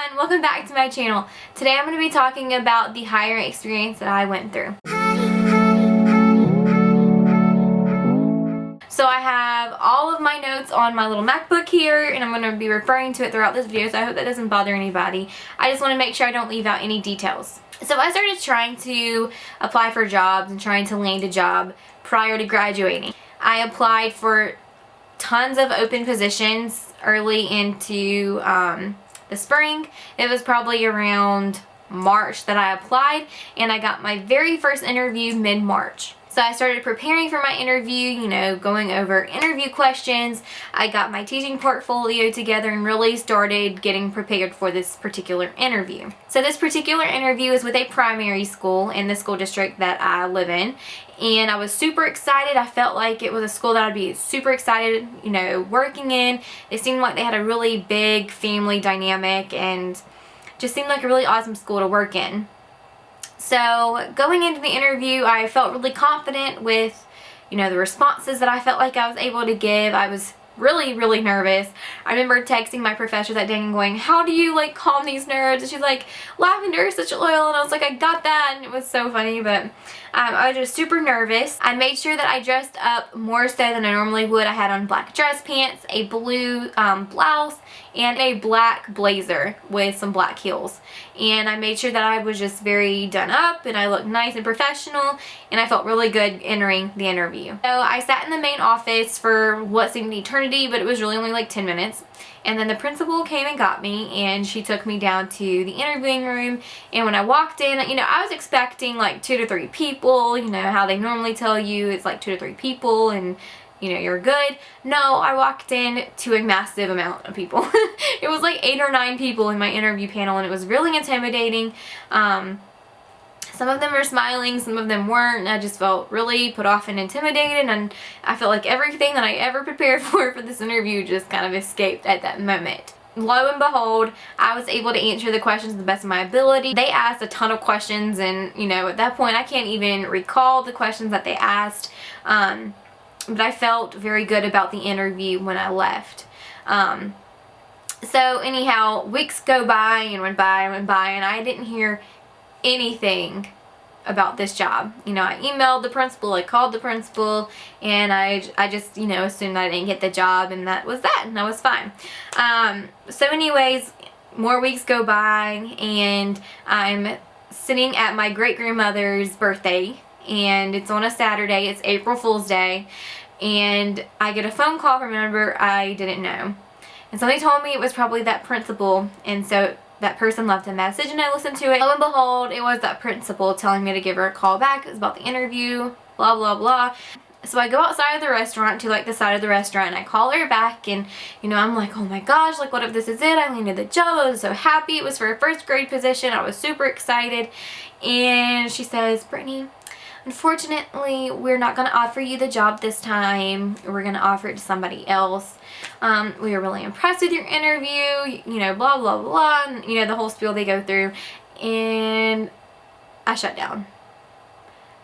everyone, welcome back to my channel. Today I'm going to be talking about the hiring experience that I went through. So I have all of my notes on my little MacBook here, and I'm going to be referring to it throughout this video, so I hope that doesn't bother anybody. I just want to make sure I don't leave out any details. So I started trying to apply for jobs and trying to land a job prior to graduating. I applied for tons of open positions early into the spring. It was probably around March that I applied, and I got my very first interview mid-March. So I started preparing for my interview, you know, going over interview questions. I got my teaching portfolio together and really started getting prepared for this particular interview. So this particular interview is with a primary school in the school district that I live in, and I was super excited. I felt like it was a school that I'd be super excited, you know, working in. It seemed like they had a really big family dynamic and just seemed like a really awesome school to work in. So going into the interview, I felt really confident with, you know, the responses that I felt like I was able to give. I was really nervous. I remember texting my professor that day and going, how do you like calm these nerves? And she's like, lavender essential oil. And I was like, I got that. And it was so funny, but I was just super nervous. I made sure that I dressed up more so than I normally would. I had on black dress pants, a blue blouse, and a black blazer with some black heels. And I made sure that I was just very done up and I looked nice and professional, and I felt really good entering the interview. So I sat in the main office for what seemed an eternity, but it was really only like 10 minutes. And then the principal came and got me, and she took me down to the interviewing room. And when I walked in, you know, I was expecting like 2 to 3 people, you know, how they normally tell you it's like 2 to 3 people and, you know, you're good. No, I walked in to a massive amount of people. It was like 8 or 9 people in my interview panel, and it was really intimidating. Some of them were smiling, some of them weren't, and I just felt really put off and intimidated, and I felt like everything that I ever prepared for this interview just kind of escaped at that moment. Lo and behold, I was able to answer the questions to the best of my ability. They asked a ton of questions, and, you know, at that point I can't even recall the questions that they asked, but I felt very good about the interview when I left. So anyhow, weeks go by and went by and I didn't hear anything about this job. You know, I emailed the principal, I called the principal, and I just, you know, assumed that I didn't get the job, and that was that, and I was fine. So anyways, more weeks go by, and I'm sitting at my great-grandmother's birthday, and it's on a Saturday. It's April Fool's Day, and I get a phone call from a number I didn't know. And somebody told me it was probably that principal, and so that person left a message and I listened to it. Lo and behold, it was that principal telling me to give her a call back. It was about the interview, blah blah blah. So I go outside of the restaurant to like the side of the restaurant, and I call her back, and, you know, I'm like, oh my gosh, like what if this is it? I landed the job. I was so happy. It was for a first grade position. I was super excited. And she says, Brittany, unfortunately, we're not going to offer you the job this time. We're going to offer it to somebody else. We were really impressed with your interview, you know, blah, blah, blah, and, you know, the whole spiel they go through. And I shut down.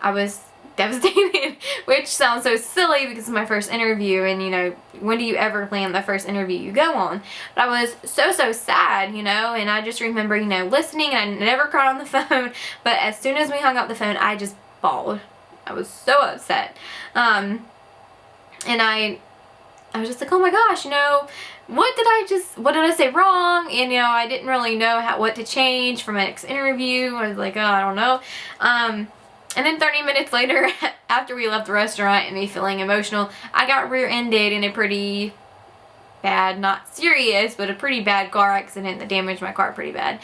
I was devastated, which sounds so silly because it's my first interview, and, you know, when do you ever land the first interview you go on? But I was so sad, you know, and I just remember, you know, listening, and I never cried on the phone, but as soon as we hung up the phone, I just bawled. I was so upset. And I was just like, oh my gosh, you know, what did I say wrong? And, you know, I didn't really know what to change for my next interview. I was like, oh, I don't know. And then 30 minutes later, after we left the restaurant and me feeling emotional, I got rear-ended in a pretty bad, not serious, but a pretty bad car accident that damaged my car pretty bad.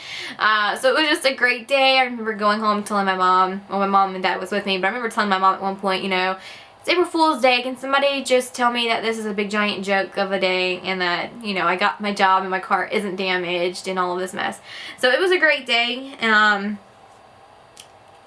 So it was just a great day. I remember going home telling my mom, well, my mom and dad was with me, but I remember telling my mom at one point, you know, it's April Fool's Day. Can somebody just tell me that this is a big giant joke of a day, and that, you know, I got my job and my car isn't damaged and all of this mess. So it was a great day,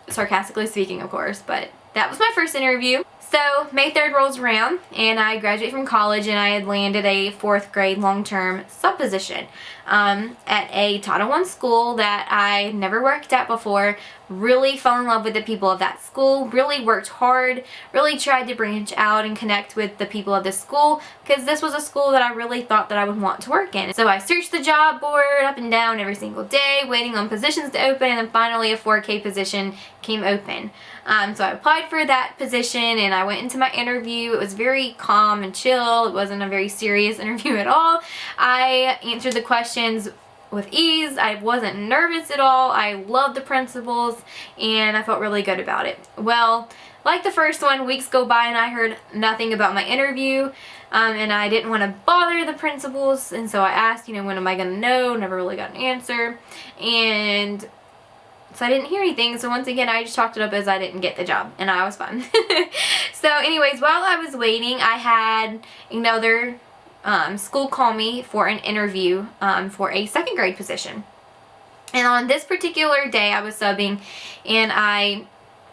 sarcastically speaking, of course, but that was my first interview. So May 3rd rolls around and I graduated from college, and I had landed a 4th grade long-term sub position at a Title I school that I never worked at before. Really fell in love with the people of that school, really worked hard, really tried to branch out and connect with the people of the school, because this was a school that I really thought that I would want to work in. So I searched the job board up and down every single day, waiting on positions to open, and then finally a 4K position came open. So I applied for that position and I went into my interview. It was very calm and chill. It wasn't a very serious interview at all. I answered the questions with ease. I wasn't nervous at all. I loved the principals and I felt really good about it. Well, like the first one, weeks go by and I heard nothing about my interview, and I didn't want to bother the principals, and so I asked, when am I gonna know? Never really got an answer, and so I didn't hear anything. So once again, I just chalked it up as I didn't get the job, and I was fine. So anyways, while I was waiting, I had another school call me for an interview for a 2nd grade position. And on this particular day, I was subbing, and I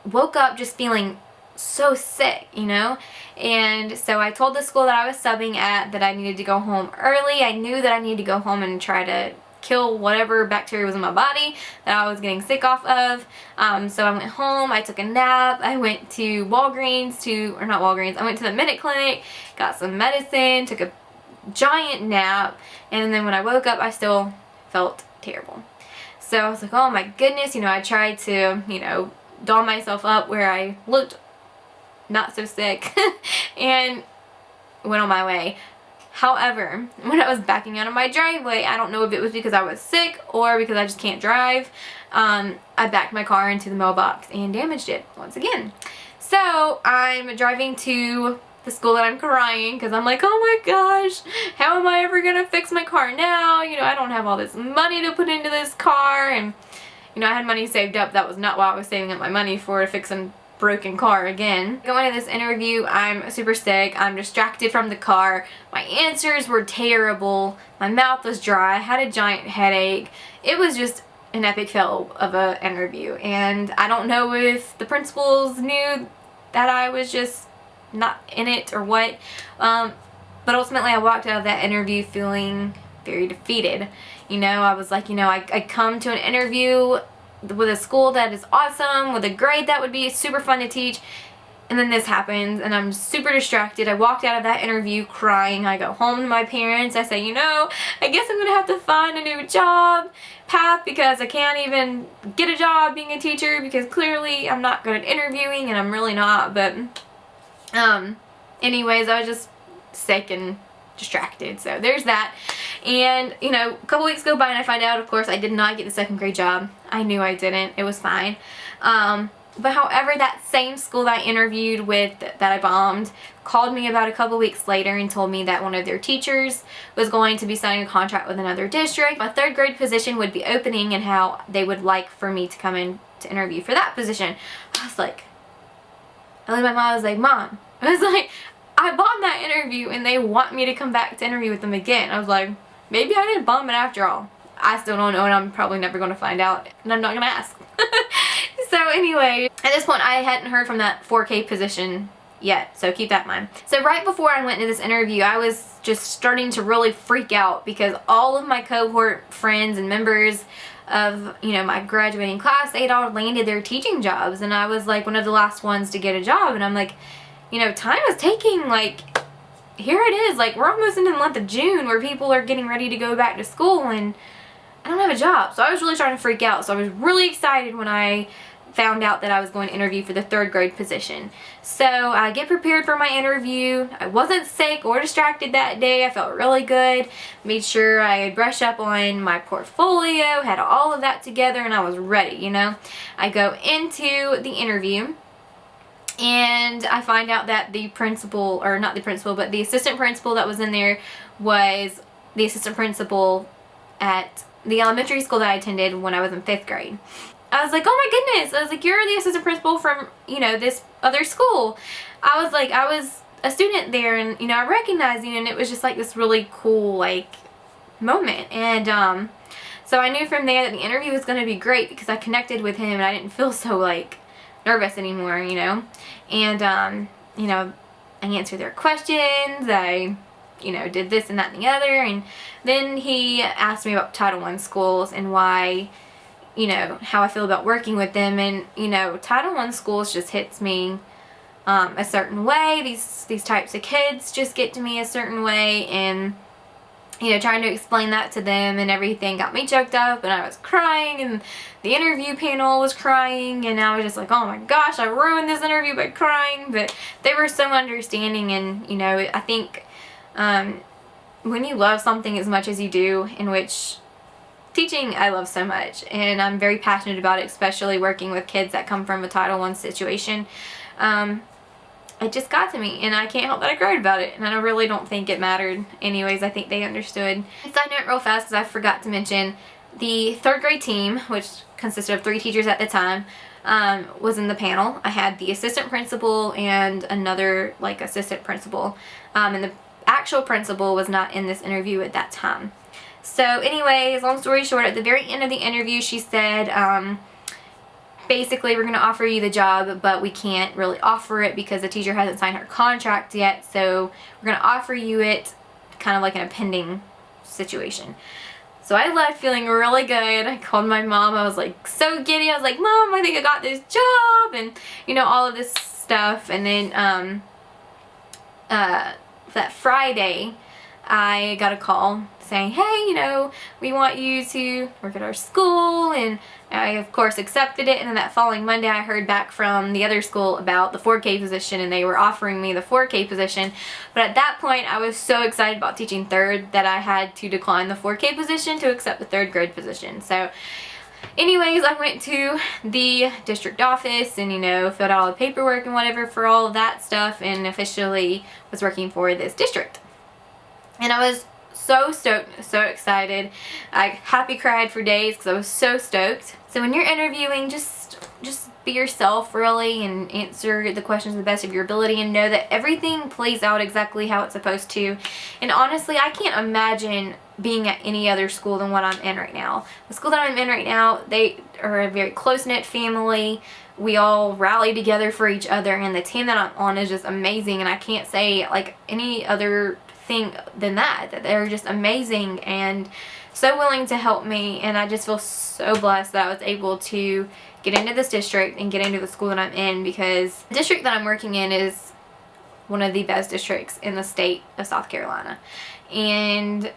woke up just feeling so sick, and so I told the school that I was subbing at that I needed to go home early. I knew that I needed to go home and try to kill whatever bacteria was in my body that I was getting sick off of. So I went home, I took a nap, I went to Walgreens I went to the Minute Clinic, got some medicine, took a giant nap, and then when I woke up I still felt terrible. So I was like, oh my goodness, I tried to, doll myself up where I looked not so sick and went on my way. However, when I was backing out of my driveway, I don't know if it was because I was sick or because I just can't drive, I backed my car into the mailbox and damaged it once again. So I'm driving to the school that I'm crying because I'm like, oh my gosh, how am I ever gonna fix my car now? I don't have all this money to put into this car, and I had money saved up. That was not what I was saving up my money for, to fix a broken car again. Going to this interview, I'm super sick. I'm distracted from the car. My answers were terrible. My mouth was dry. I had a giant headache. It was just an epic fail of an interview, and I don't know if the principals knew that I was just not in it or what, but ultimately I walked out of that interview feeling very defeated. I was like, I come to an interview with a school that is awesome, with a grade that would be super fun to teach, and then this happens and I'm super distracted. I walked out of that interview crying. I go home to my parents. I say, I guess I'm gonna have to find a new job path because I can't even get a job being a teacher because clearly I'm not good at interviewing, and I'm really not. But anyways, I was just sick and distracted, so there's that. And a couple weeks go by and I find out, of course, I did not get the 2nd grade job. I knew I didn't. It was fine. But however, that same school that I interviewed with, that I bombed, called me about a couple weeks later and told me that one of their teachers was going to be signing a contract with another district. My 3rd grade position would be opening, and how they would like for me to come in to interview for that position. I was like, I looked at my mom, I was like, Mom, I bombed that interview and they want me to come back to interview with them again. I was like, maybe I didn't bomb it after all. I still don't know, and I'm probably never going to find out, and I'm not going to ask. So anyway, at this point I hadn't heard from that 4K position yet, so keep that in mind. So right before I went into this interview, I was just starting to really freak out because all of my cohort friends and members of, my graduating class, they'd all landed their teaching jobs, and I was like one of the last ones to get a job, and I'm like, time is taking, here it is, we're almost into the month of June where people are getting ready to go back to school, and I don't have a job. So I was really starting to freak out. So I was really excited when I found out that I was going to interview for the 3rd grade position. So I get prepared for my interview. I wasn't sick or distracted that day. I felt really good. Made sure I brushed up on my portfolio, had all of that together, and I was ready, I go into the interview, and I find out that the principal, or not the principal, but the assistant principal that was in there was the assistant principal at the elementary school that I attended when I was in 5th grade. I was like, oh my goodness. I was like, you're the assistant principal from, this other school. I was a student there, and, I recognized you, and it was just this really cool, moment. And, so I knew from there that the interview was going to be great because I connected with him and I didn't feel so, nervous anymore, And you know, I answered their questions, I, you know, did this and that and the other, and then he asked me about Title I schools and why, you know, how I feel about working with them. And, you know, Title I schools just hits me a certain way. These types of kids just get to me a certain way, and, you know, trying to explain that to them and everything got me choked up, and I was crying, and the interview panel was crying, and I was just like, oh my gosh, I ruined this interview by crying. But they were so understanding, and, you know, I think when you love something as much as you do, in which teaching I love so much, and I'm very passionate about it, especially working with kids that come from a Title I situation, it just got to me, and I can't help that I cried about it, and I really don't think it mattered anyways. I think they understood. Side note real fast, because I forgot to mention, the 3rd grade team, which consisted of 3 teachers at the time, was in the panel. I had the assistant principal and another like assistant principal, and the actual principal was not in this interview at that time. So anyways, long story short, at the very end of the interview, she said, basically, we're going to offer you the job, but we can't really offer it because the teacher hasn't signed her contract yet, so we're going to offer you it kind of like in a pending situation. So I left feeling really good. I called my mom. I was like so giddy. I was like, Mom, I think I got this job, and, you know, all of this stuff. And then that Friday, I got a call saying, hey, you know, we want you to work at our school, and I of course accepted it. And then that following Monday I heard back from the other school about the 4K position, and they were offering me the 4K position. But at that point I was so excited about teaching 3rd that I had to decline the 4K position to accept the 3rd grade position. So anyways, I went to the district office and, you know, filled out all the paperwork and whatever for all of that stuff, and officially was working for this district. And I was so stoked, so excited. I happy cried for days because I was so stoked. So when you're interviewing, just be yourself really, and answer the questions to the best of your ability, and know that everything plays out exactly how it's supposed to. And honestly, I can't imagine being at any other school than what I'm in right now. The school that I'm in right now, they are a very close-knit family. We all rally together for each other, and the team that I'm on is just amazing, and I can't say like any other thing than that they're just amazing and so willing to help me. And I just feel so blessed that I was able to get into this district and get into the school that I'm in, because the district that I'm working in is one of the best districts in the state of South Carolina. And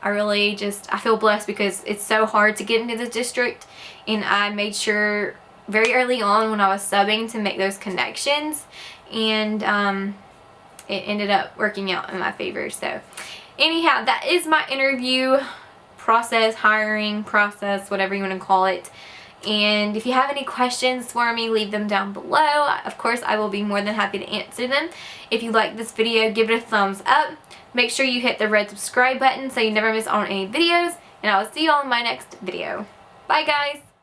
I feel blessed because it's so hard to get into this district, and I made sure very early on when I was subbing to make those connections, and it ended up working out in my favor. So anyhow, that is my interview process, hiring process, whatever you want to call it. And if you have any questions for me, leave them down below. Of course, I will be more than happy to answer them. If you like this video, give it a thumbs up. Make sure you hit the red subscribe button so you never miss out on any videos. And I will see you all in my next video. Bye guys!